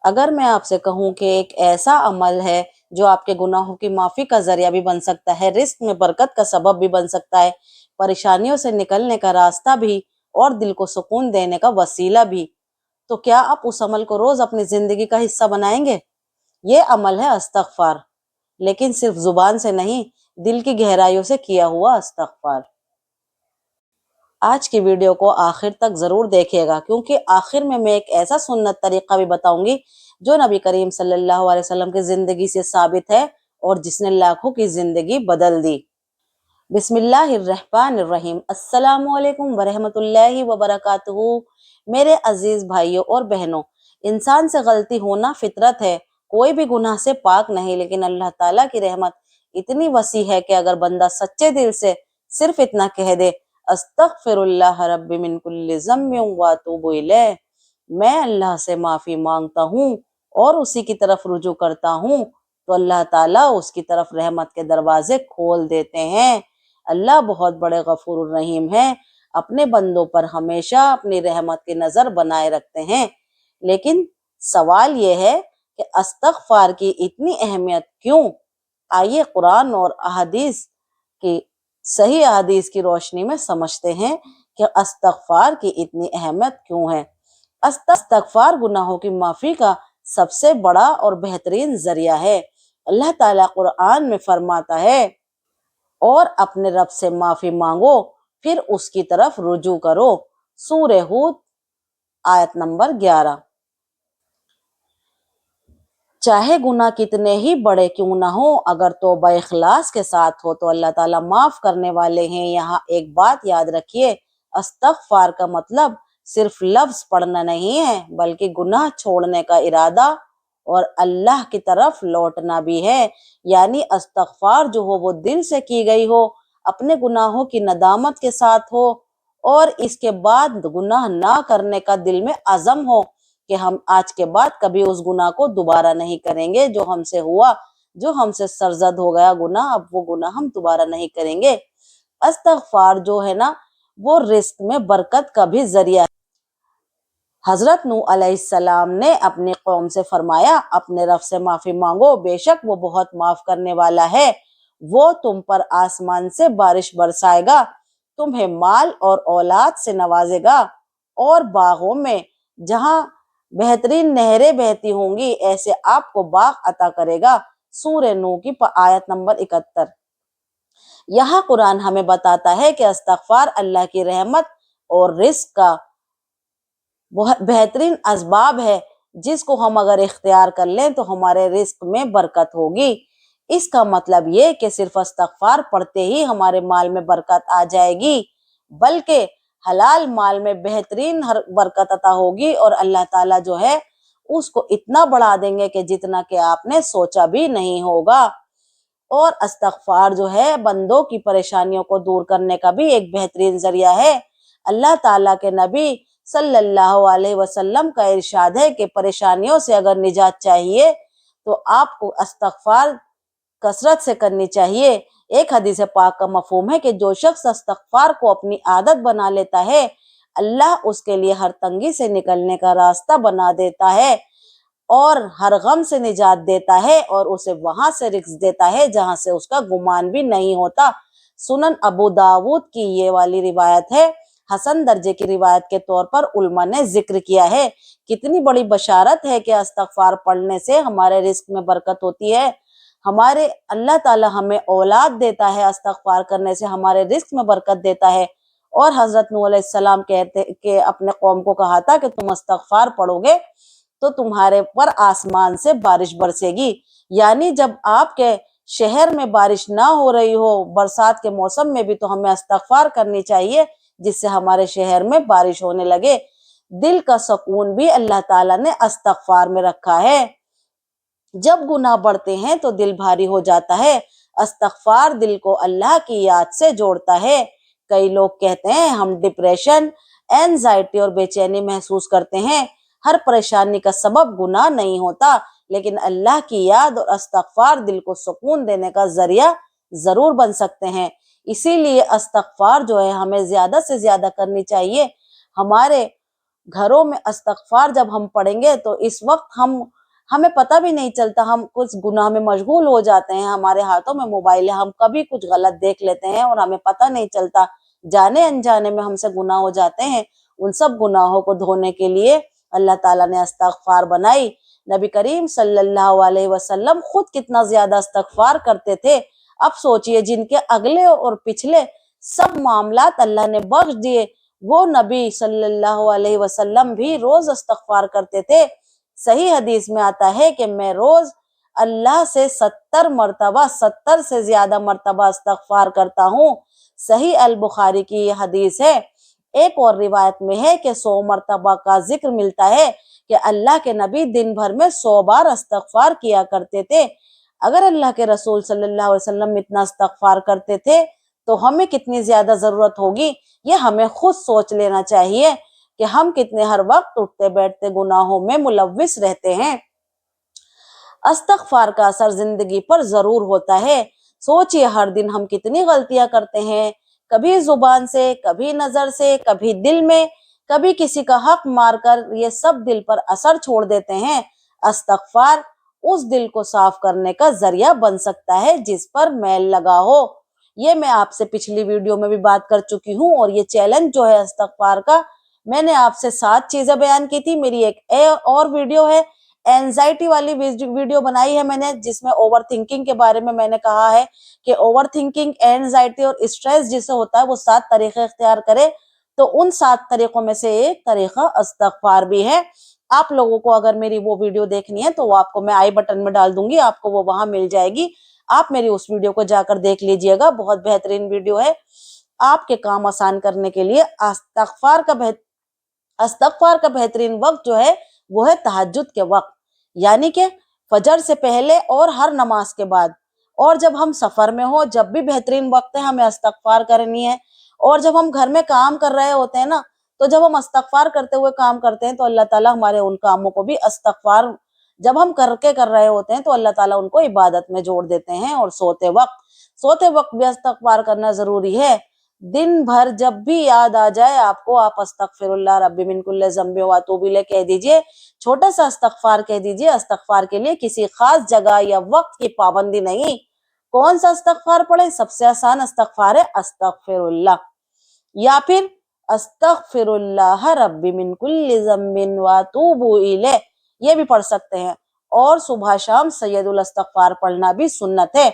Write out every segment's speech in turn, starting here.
اگر میں آپ سے کہوں کہ ایک ایسا عمل ہے جو آپ کے گناہوں کی معافی کا ذریعہ بھی بن سکتا ہے، رزق میں برکت کا سبب بھی بن سکتا ہے، پریشانیوں سے نکلنے کا راستہ بھی اور دل کو سکون دینے کا وسیلہ بھی، تو کیا آپ اس عمل کو روز اپنی زندگی کا حصہ بنائیں گے؟ یہ عمل ہے استغفار، لیکن صرف زبان سے نہیں، دل کی گہرائیوں سے کیا ہوا استغفار۔ آج کی ویڈیو کو آخر تک ضرور دیکھیے گا، کیونکہ آخر میں ایک ایسا سنت طریقہ بھی بتاؤں گی جو نبی کریم صلی اللہ علیہ وسلم کی زندگی سے ثابت ہے اور جس نے لاکھوں کی زندگی بدل دی۔ بسم اللہ الرحمن الرحیم۔ السلام علیکم ورحمۃ اللہ وبرکاتہ۔ میرے عزیز بھائیوں اور بہنوں، انسان سے غلطی ہونا فطرت ہے، کوئی بھی گناہ سے پاک نہیں، لیکن اللہ تعالیٰ کی رحمت اتنی وسیع ہے کہ اگر بندہ سچے دل سے صرف اتنا کہہ دے، استغفر اللہ رب من کل ذنب واتوب الیہ، میں اللہ سے معافی مانگتا ہوں اور اسی کی طرف رجوع کرتا ہوں، تو اللہ تعالیٰ اس کی طرف رحمت کے دروازے کھول دیتے ہیں۔ اللہ بہت بڑے غفور الرحیم ہیں، اپنے بندوں پر ہمیشہ اپنی رحمت کی نظر بنائے رکھتے ہیں۔ لیکن سوال یہ ہے کہ استغفار کی اتنی اہمیت کیوں؟ آئیے قرآن اور احادیث کی صحیح احادیث کی روشنی میں سمجھتے ہیں کہ استغفار کی اتنی اہمیت کیوں ہے۔ استغفار گناہوں کی معافی کا سب سے بڑا اور بہترین ذریعہ ہے۔ اللہ تعالیٰ قرآن میں فرماتا ہے، اور اپنے رب سے معافی مانگو پھر اس کی طرف رجوع کرو، سورہ ہود آیت نمبر 11۔ چاہے گناہ کتنے ہی بڑے کیوں نہ ہوں، اگر توبہ اخلاص کے ساتھ ہو تو اللہ تعالیٰ معاف کرنے والے ہیں۔ یہاں ایک بات یاد رکھیے، استغفار کا مطلب صرف لفظ پڑھنا نہیں ہے، بلکہ گناہ چھوڑنے کا ارادہ اور اللہ کی طرف لوٹنا بھی ہے۔ یعنی استغفار جو ہو وہ دل سے کی گئی ہو، اپنے گناہوں کی ندامت کے ساتھ ہو، اور اس کے بعد گناہ نہ کرنے کا دل میں عزم ہو کہ ہم آج کے بعد کبھی اس گناہ کو دوبارہ نہیں کریں گے، جو ہم سے ہوا، جو ہم سے سرزد ہو گیا گناہ، اب وہ گناہ ہم دوبارہ نہیں کریں گے۔ استغفار جو ہے نا، وہ رزق میں برکت کا بھی ذریعہ ہے۔ حضرت نوح علیہ السلام نے اپنی قوم سے فرمایا، اپنے رب سے معافی مانگو، بے شک وہ بہت معاف کرنے والا ہے، وہ تم پر آسمان سے بارش برسائے گا، تمہیں مال اور اولاد سے نوازے گا، اور باغوں میں جہاں بہترین نہریں بہتی ہوں گی ایسے آپ کو باغ عطا کرے گا، سورہ نوح کی آیت نمبر 71۔ یہاں قرآن ہمیں بتاتا ہے کہ استغفار اللہ کی رحمت اور رزق کا بہترین اسباب ہے، جس کو ہم اگر اختیار کر لیں تو ہمارے رزق میں برکت ہوگی۔ اس کا مطلب یہ کہ صرف استغفار پڑھتے ہی ہمارے مال میں برکت آ جائے گی، بلکہ حلال مال میں بہترین برکت عطا ہوگی، اور اللہ تعالیٰ جو ہے اس کو اتنا بڑھا دیں گے کہ جتنا کہ آپ نے سوچا بھی نہیں ہوگا۔ اور استغفار جو ہے بندوں کی پریشانیوں کو دور کرنے کا بھی ایک بہترین ذریعہ ہے۔ اللہ تعالیٰ کے نبی صلی اللہ علیہ وسلم کا ارشاد ہے کہ پریشانیوں سے اگر نجات چاہیے تو آپ کو استغفار کثرت سے کرنی چاہیے۔ ایک حدیث پاک کا مفہوم ہے کہ جو شخص استغفار کو اپنی عادت بنا لیتا ہے، اللہ اس کے لیے ہر تنگی سے نکلنے کا راستہ بنا دیتا ہے، اور ہر غم سے نجات دیتا ہے، اور اسے وہاں سے رزق دیتا ہے جہاں سے اس کا گمان بھی نہیں ہوتا۔ سنن ابو داود کی یہ والی روایت ہے، حسن درجے کی روایت کے طور پر علماء نے ذکر کیا ہے۔ کتنی بڑی بشارت ہے کہ استغفار پڑھنے سے ہمارے رزق میں برکت ہوتی ہے، ہمارے اللہ تعالیٰ ہمیں اولاد دیتا ہے، استغفار کرنے سے ہمارے رزق میں برکت دیتا ہے۔ اور حضرت نوح علیہ السلام کہتے کہ اپنے قوم کو کہا تھا کہ تم استغفار پڑھو گے تو تمہارے پر آسمان سے بارش برسے گی۔ یعنی جب آپ کے شہر میں بارش نہ ہو رہی ہو، برسات کے موسم میں بھی، تو ہمیں استغفار کرنی چاہیے جس سے ہمارے شہر میں بارش ہونے لگے۔ دل کا سکون بھی اللہ تعالیٰ نے استغفار میں رکھا ہے۔ جب گناہ بڑھتے ہیں تو دل بھاری ہو جاتا ہے، استغفار دل کو اللہ کی یاد سے جوڑتا ہے۔ کئی لوگ کہتے ہیں ہم ڈپریشن، اینزائٹی اور بے چینی محسوس کرتے ہیں۔ ہر پریشانی کا سبب گناہ نہیں ہوتا، لیکن اللہ کی یاد اور استغفار دل کو سکون دینے کا ذریعہ ضرور بن سکتے ہیں۔ اسی لیے استغفار جو ہے ہمیں زیادہ سے زیادہ کرنی چاہیے۔ ہمارے घरों में इस्तग़फ़ार जब हम पढ़ेंगे तो इस वक्त हमें पता भी नहीं चलता, हम कुछ गुनाह में मशगूल हो जाते हैं, हमारे हाथों में मोबाइल है, हम कभी कुछ गलत देख लेते हैं और हमें पता नहीं चलता, जाने अनजाने में हमसे गुनाह हो जाते हैं। उन सब गुनाहों को धोने के लिए अल्लाह ताला ने इस्तग़फ़ार बनाई। नबी करीम सल्लल्लाहु अलैहि वसल्लम खुद कितना ज्यादा इस्तग़फ़ार करते थे। अब सोचिए जिनके अगले और पिछले सब मामलात अल्लाह ने बख्श दिए, वो नबी सल्लल्लाहु अलैहि वसल्लम भी रोज इस्तग़फ़ार करते थे। सही हदीस में आता है कि मैं रोज अल्लाह से 70 से ज्यादा मर्तबा इस्तग़फ़ार करता हूँ। सही अल बुखारी की ये हदीस है। एक और रिवायत में है कि 100 मर्तबा का जिक्र मिलता है कि अल्लाह के नबी दिन भर में 100 बार इस्तग़फ़ार किया करते थे। अगर अल्लाह के रसूल सल्लल्लाहु अलैहि वसल्लम इतना इस्तग़फ़ार करते थे तो हमें कितनी ज्यादा जरूरत होगी, ये हमें खुद सोच लेना चाहिए कि हम कितने हर वक्त उठते बैठते गुनाहों में मुलव्विस रहते हैं। इस्तग़फ़ार का असर जिंदगी पर जरूर होता है। सोचिए हर दिन हम कितनी गलतियां करते हैं, कभी जुबान से, कभी नजर से, कभी दिल में, कभी किसी का हक मारकर, ये सब दिल पर असर छोड़ देते हैं। इस्तग़फ़ार उस दिल को साफ करने का जरिया बन सकता है जिस पर मैल लगा हो। ये मैं आपसे पिछली वीडियो में भी बात कर चुकी हूँ और ये चैलेंज जो है इस्तग़फ़ार का, मैंने आपसे 7 चीजें बयान की थी। मेरी एक और वीडियो है, एंजाइटी वाली वीडियो बनाई है मैंने, जिसमें ओवर थिंकिंग के बारे में मैंने कहा है कि ओवर थिंकिंग, एंजाइटी और स्ट्रेस जिसे होता है वो 7 तरीके इख्तियार करे। तो उन 7 तरीकों में से एक तरीका इस्तग़फ़ार भी है। आप लोगों को अगर मेरी वो वीडियो देखनी है तो वो आपको मैं आई बटन में डाल दूंगी, आपको वो वहां मिल जाएगी। आप मेरी उस वीडियो को जाकर देख लीजिएगा, बहुत बेहतरीन वीडियो है। आपके काम आसान करने के लिए इस्तग़फ़ार का बेहतरीन वक्त जो है वो है तहज्जुद के वक्त, यानी कि फजर से पहले और हर नमाज के बाद। और जब हम सफर में हो, जब भी बेहतरीन वक्त है हमें इस्तग़फ़ार करनी है। और जब हम घर में काम कर रहे होते हैं ना, तो जब हम इस्तग़फ़ार करते हुए काम करते हैं तो अल्लाह ताला हमारे उन कामों को भी इस्तग़फ़ार जब हम कर रहे होते हैं तो अल्लाह ताला उनको इबादत में जोड़ देते हैं। और सोते वक्त भी इस्तग़फ़ार करना जरूरी है। दिन भर जब भी याद आ जाए आपको, आप अस्तगफिरुल्लाह रब्बी मिन कुल्li ज़ंबि व अतूबु इलैह कह दीजिए। छोटा सा इस्तग़फ़ार कह दीजिए। इस्तग़फ़ार के लिए किसी खास जगह या वक्त की पाबंदी नहीं। कौन सा इस्तग़फ़ार पढ़े? सबसे आसान इस्तग़फ़ार है अस्तगफिरुल्लाह, या फिर अस्तगफिरुल्लाह रब्बी मिन कुल्ली ज़ंबिन व अतूबु इलैह, ये भी पढ़ सकते हैं। और सुबह शाम सैयदुल इस्तग़फ़ार पढ़ना भी सुन्नत है।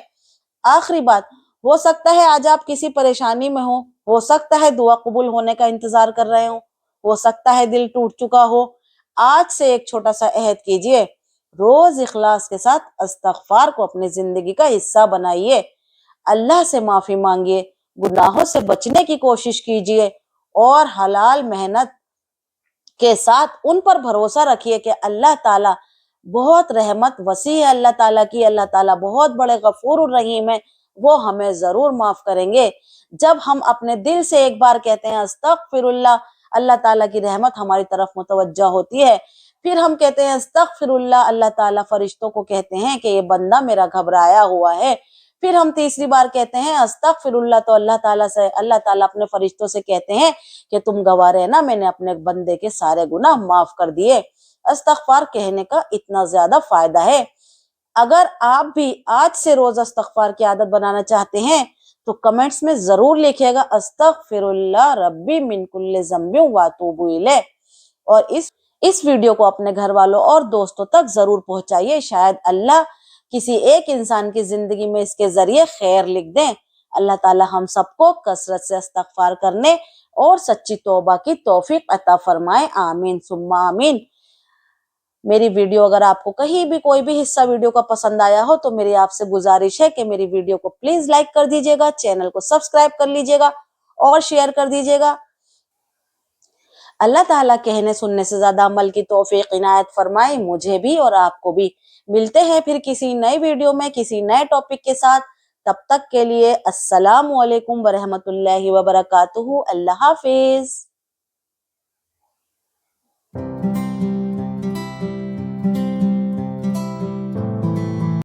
आखिरी बात, हो सकता है आज आप किसी परेशानी में हो सकता है दुआ कबूल होने का इंतजार कर रहे हो सकता है दिल टूट चुका हो। आज से एक छोटा सा अहद कीजिए, रोज इखलास के साथ इस्तग़फ़ार को अपनी जिंदगी का हिस्सा बनाइए। अल्लाह से माफी मांगिए, गुनाहों से बचने की कोशिश कीजिए और हलाल मेहनत के साथ उन पर भरोसा रखिए कि अल्लाह ताला बहुत रहमत वसी है, अल्लाह ताला की, अल्लाह ताला बहुत बड़े गफूर रहीम है, वो हमें जरूर माफ करेंगे। जब हम अपने दिल से एक बार कहते हैं अस्तगफिरुल्लाह, अल्लाह ताला की रहमत हमारी तरफ मुतवज्जा होती है। फिर हम कहते हैं अस्तगफिरुल्लाह, अल्लाह ताला फरिश्तों को कहते हैं कि ये बंदा मेरा घबराया हुआ है। फिर हम तीसरी बार कहते हैं अस्तगफिरुल्लाह, तो अल्लाह ताला अपने फरिश्तों से कहते हैं कि तुम गवाह रहना, मैंने अपने बंदे के सारे गुनाह माफ कर दिए। इस्तग़फ़ार कहने का इतना ज्यादा फायदा है। अगर आप भी आज से रोज इस्तग़फ़ार की आदत बनाना चाहते हैं तो कमेंट्स में जरूर लिखिएगा अस्तगफिरुल्लाह रब्बी मिन कुल्ली ज़ंबि व अतूबु इलैह। और इस वीडियो को अपने घर वालों और दोस्तों तक जरूर पहुंचाइए। शायद अल्लाह किसी एक इंसान की जिंदगी में इसके जरिए खैर लिख दें। अल्लाह ताला हम सबको कसरत से इस्तग़फ़ार करने और सच्ची तौबा की तौफीक अता फरमाए। आमीन सुम्मा आमीन। मेरी वीडियो अगर आपको कहीं भी कोई भी हिस्सा वीडियो का पसंद आया हो तो मेरी आपसे गुजारिश है कि मेरी वीडियो को प्लीज लाइक कर दीजिएगा, चैनल को सब्सक्राइब कर लीजिएगा और शेयर कर दीजिएगा। अल्लाह ताला कहने सुनने से ज्यादा अमल की तौफीक इनायत फरमाए मुझे भी और आपको भी। मिलते हैं फिर किसी नई वीडियो में किसी नए टॉपिक के साथ। तब तक के लिए अस्सलामु अलैकुम व रहमतुल्लाहि व बरकातुहू। अल्लाह हाफिज।